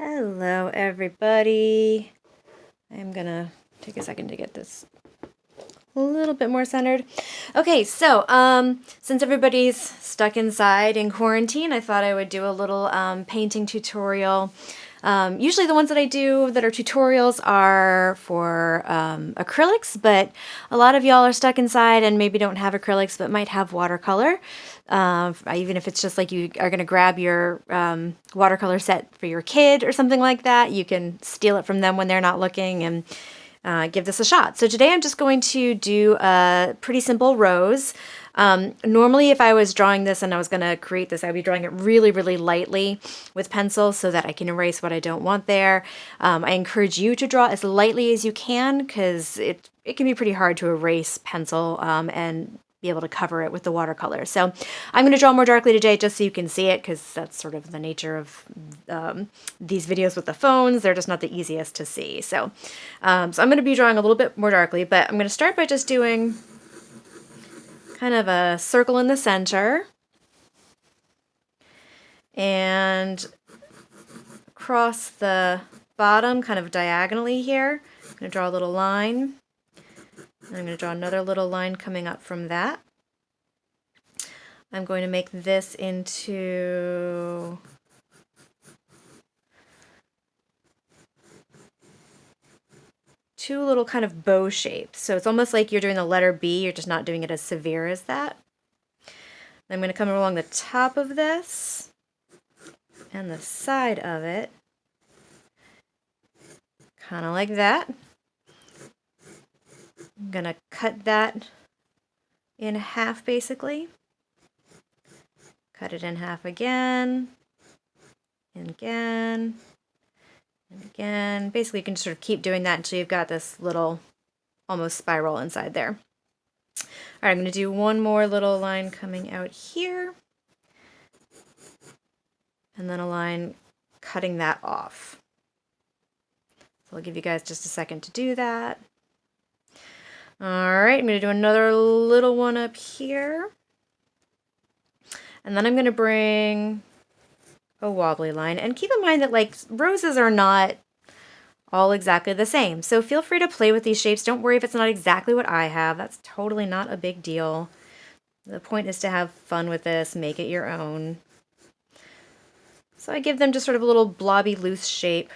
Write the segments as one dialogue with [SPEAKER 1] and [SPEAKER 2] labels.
[SPEAKER 1] Hello everybody. I'm gonna take a second to get this a little bit more centered. Okay, so since everybody's stuck inside in quarantine, I thought I would do a little painting tutorial. Usually the ones that I do that are tutorials are for acrylics, but a lot of y'all are stuck inside and maybe don't have acrylics but might have watercolor. Even if it's just like you are going to grab your watercolor set for your kid or something like that, you can steal it from them when they're not looking and give this a shot. So today I'm just going to do a pretty simple rose. Normally if I was drawing this and I was going to create this, I'd be drawing it really, really lightly with pencil so that I can erase what I don't want there. I encourage you to draw as lightly as you can because it can be pretty hard to erase pencil and be able to cover it with the watercolor. So I'm going to draw more darkly today just so you can see it because that's sort of the nature of these videos with the phones. They're just not the easiest to see. So, I'm going to be drawing a little bit more darkly, but I'm going to start by just doing kind of a circle in the center and across the bottom kind of diagonally here. I'm going to draw a little line. And I'm going to draw another little line coming up from that. I'm going to make this into two little kind of bow shapes. So it's almost like you're doing the letter B, you're just not doing it as severe as that. I'm going to come along the top of this and the side of it, kind of like that. I'm going to cut that in half basically. Cut it in half again, and again, and again. Basically, you can sort of keep doing that until you've got this little almost spiral inside there. All right, I'm going to do one more little line coming out here, and then a line cutting that off. So I'll give you guys just a second to do that. All right, I'm going to do another little one up here. And then I'm going to bring a wobbly line. And keep in mind that like roses are not all exactly the same. So feel free to play with these shapes. Don't worry if it's not exactly what I have. That's totally not a big deal. The point is to have fun with this, make it your own. So I give them just sort of a little blobby loose shape.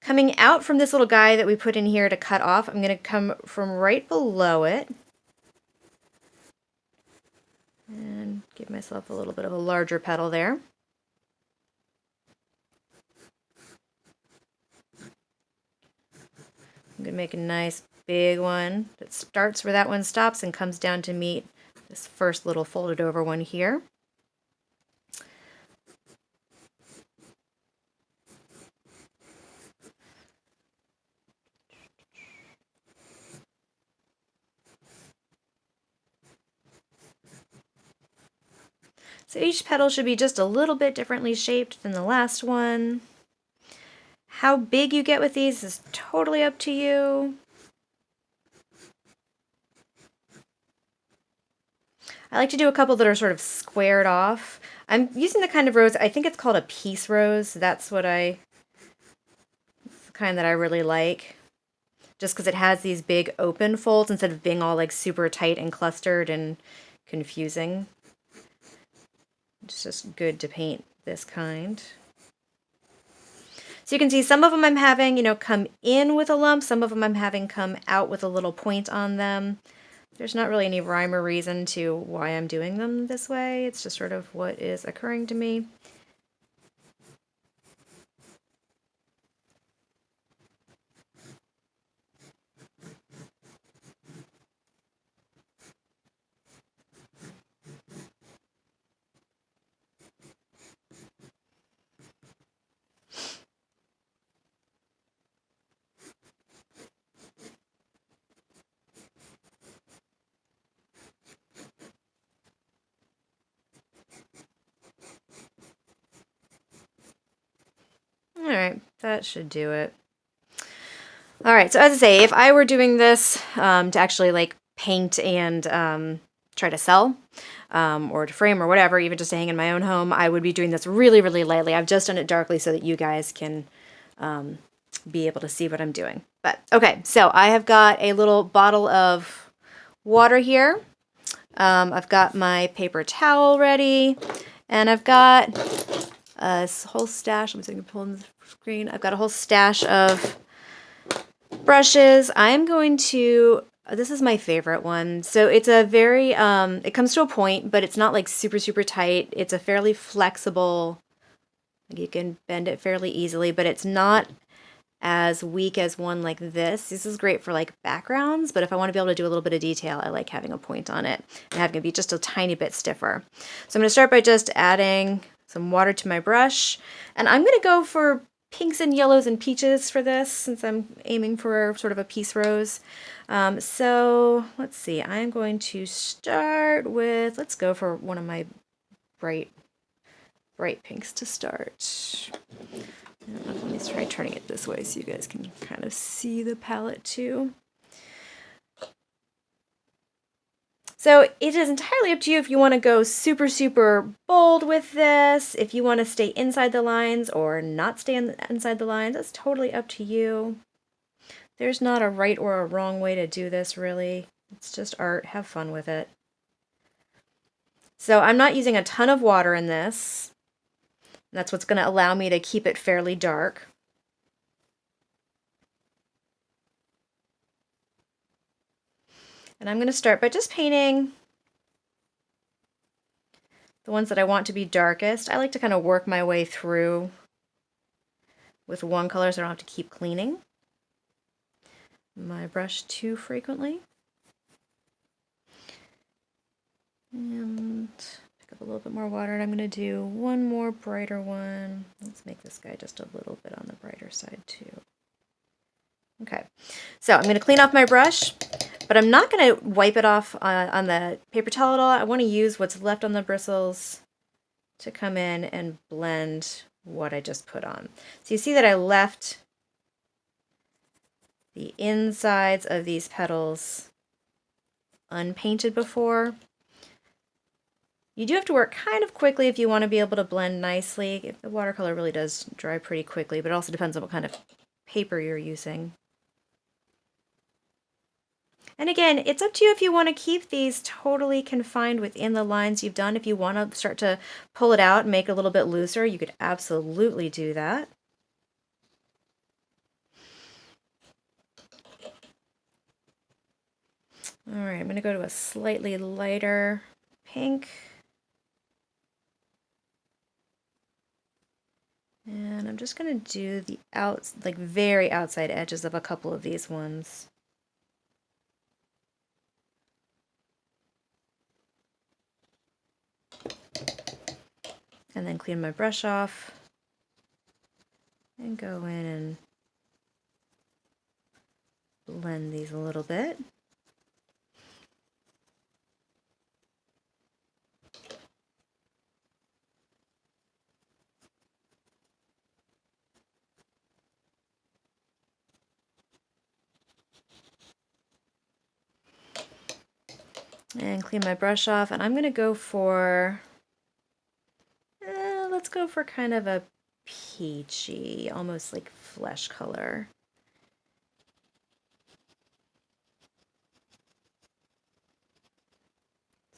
[SPEAKER 1] Coming out from this little guy that we put in here to cut off, I'm going to come from right below it and give myself a little bit of a larger petal there. I'm going to make a nice big one that starts where that one stops and comes down to meet this first little folded over one here. So each petal should be just a little bit differently shaped than the last one. How big you get with these is totally up to you. I like to do a couple that are sort of squared off. I'm using the kind of rose, I think it's called a peace rose. That's the kind that I really like. Just because it has these big open folds instead of being all like super tight and clustered and confusing. It's just good to paint this kind. So you can see some of them I'm having, come in with a lump. Some of them I'm having come out with a little point on them. There's not really any rhyme or reason to why I'm doing them this way. It's just sort of what is occurring to me. All right, that should do it. All right, so as I say, if I were doing this to actually like paint and try to sell, or to frame or whatever, even just to hang in my own home, I would be doing this really, really lightly. I've just done it darkly so that you guys can be able to see what I'm doing. But okay, so I have got a little bottle of water here. I've got my paper towel ready, and I've got a whole stash. Let me see if I can pull in the screen. I've got a whole stash of brushes. I'm going to, this is my favorite one. So it's a very, it comes to a point, but it's not like super, super tight. It's a fairly flexible, like you can bend it fairly easily, but it's not as weak as one like this. This is great for like backgrounds, but if I want to be able to do a little bit of detail, I like having a point on it and having it be just a tiny bit stiffer. So I'm going to start by just adding some water to my brush, and I'm going to go for pinks and yellows and peaches for this since I'm aiming for sort of a peace rose. So let's see, I'm going to start with, let's go for one of my bright pinks to start. Let me try turning it this way so you guys can kind of see the palette too. So it is entirely up to you if you want to go super, super bold with this, if you want to stay inside the lines or not stay inside the lines. That's totally up to you. There's not a right or a wrong way to do this, really. It's just art. Have fun with it. So I'm not using a ton of water in this. That's what's going to allow me to keep it fairly dark. And I'm going to start by just painting the ones that I want to be darkest. I like to kind of work my way through with one color so I don't have to keep cleaning my brush too frequently. And pick up a little bit more water, and I'm going to do one more brighter one. Let's make this guy just a little bit on the brighter side too. Okay, so I'm going to clean off my brush, but I'm not going to wipe it off on the paper towel at all. I want to use what's left on the bristles to come in and blend what I just put on. So you see that I left the insides of these petals unpainted before. You do have to work kind of quickly if you want to be able to blend nicely. The watercolor really does dry pretty quickly, but it also depends on what kind of paper you're using. And again, it's up to you if you want to keep these totally confined within the lines you've done. If you want to start to pull it out and make it a little bit looser, you could absolutely do that. All right, I'm going to go to a slightly lighter pink. And I'm just going to do the very outside edges of a couple of these ones. And then clean my brush off and go in and blend these a little bit. And clean my brush off, and I'm going to go for, let's go for kind of a peachy, almost like flesh color.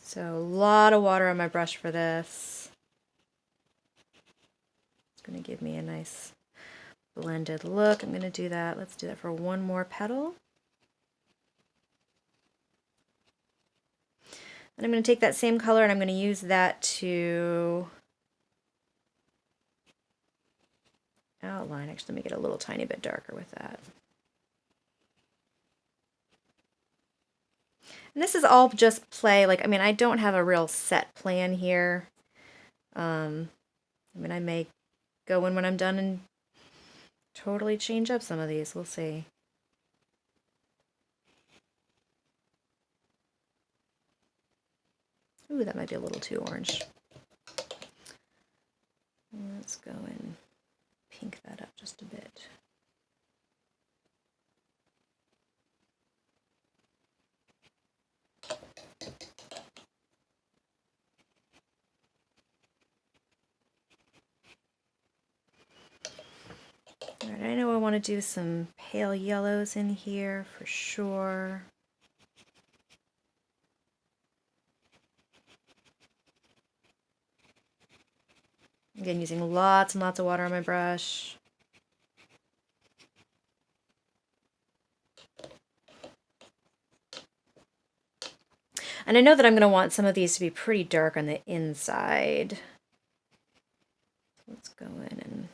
[SPEAKER 1] So a lot of water on my brush for this. It's going to give me a nice blended look. I'm going to do that. Let's do that for one more petal. And I'm going to take that same color and I'm going to use that to outline. Actually, let me get a little tiny bit darker with that. And this is all just play. Like, I mean, I don't have a real set plan here. I mean, I may go in when I'm done and totally change up some of these. We'll see. Ooh, that might be a little too orange. Let's go and pink that up just a bit. All right, I know I want to do some pale yellows in here for sure. Again, using lots and lots of water on my brush. And I know that I'm going to want some of these to be pretty dark on the inside. Let's go in and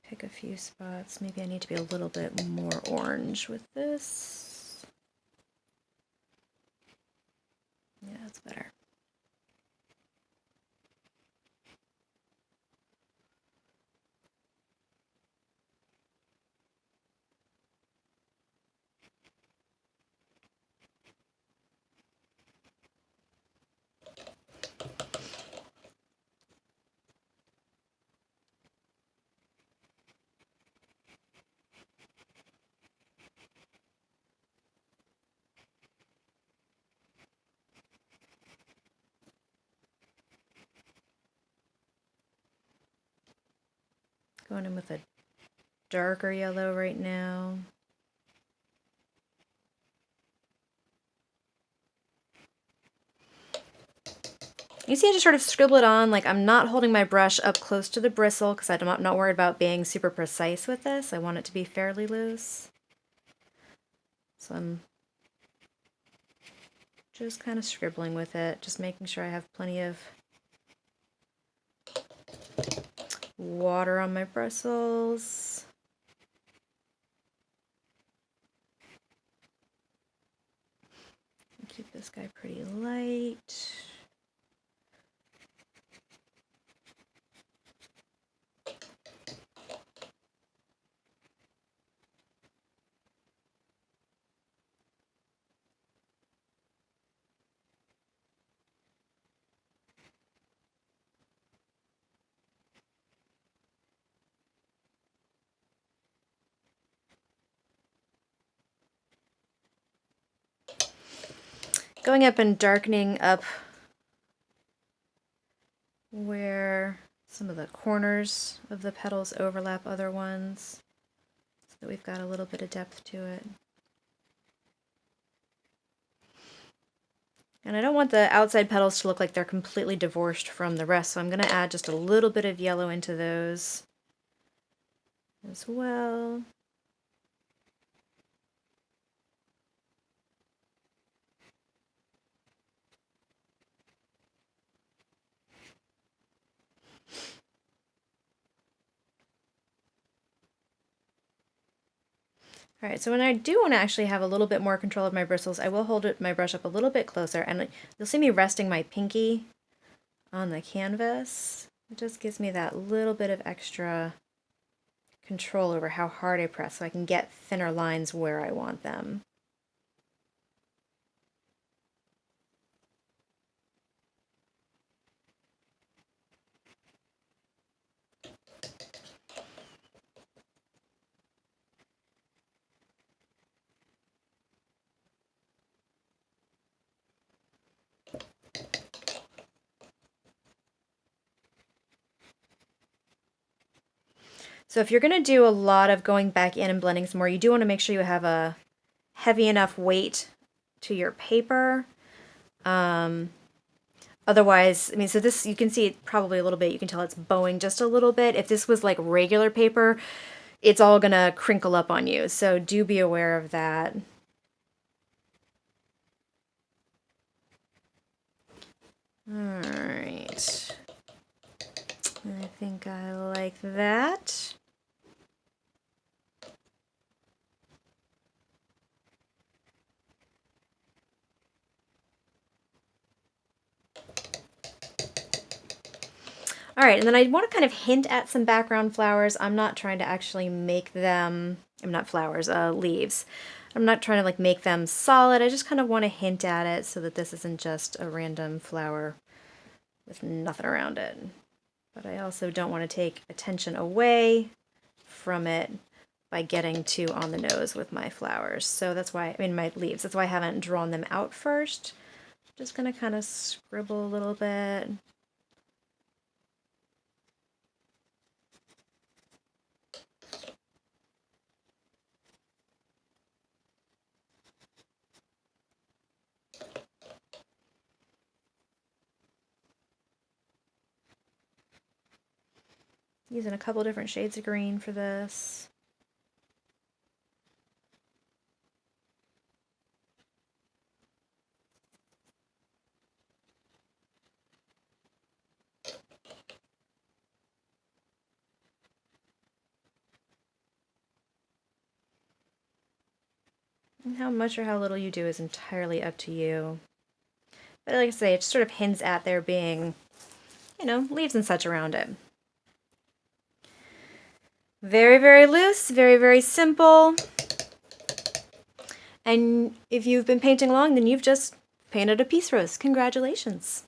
[SPEAKER 1] pick a few spots. Maybe I need to be a little bit more orange with this. Yeah, that's better. Going in with a darker yellow right now. You see I just sort of scribble it on, like I'm not holding my brush up close to the bristle because I'm not worried about being super precise with this. I want it to be fairly loose. So I'm just kind of scribbling with it, just making sure I have plenty of water on my bristles. Keep this guy pretty light. Going up and darkening up where some of the corners of the petals overlap other ones, so that we've got a little bit of depth to it. And I don't want the outside petals to look like they're completely divorced from the rest, so I'm going to add just a little bit of yellow into those as well. All right, so when I do want to actually have a little bit more control of my bristles, I will hold my brush up a little bit closer, and you'll see me resting my pinky on the canvas. It just gives me that little bit of extra control over how hard I press so I can get thinner lines where I want them. So if you're going to do a lot of going back in and blending some more, you do want to make sure you have a heavy enough weight to your paper. Otherwise, I mean, so this, you can see it probably a little bit, you can tell it's bowing just a little bit. If this was like regular paper, it's all going to crinkle up on you. So do be aware of that. All right. I think I like that. All right, and then I want to kind of hint at some background flowers. I'm not trying to actually make them, I'm not flowers, leaves. I'm not trying to like make them solid. I just kind of want to hint at it so that this isn't just a random flower with nothing around it. But I also don't want to take attention away from it by getting too on the nose with my flowers. So that's why, I mean my leaves, that's why I haven't drawn them out first. Just gonna kind of scribble a little bit. Using a couple different shades of green for this. And how much or how little you do is entirely up to you. But like I say, it sort of hints at there being, you know, leaves and such around it. Very, very loose, very, very simple. And if you've been painting along, then you've just painted a peace rose. Congratulations.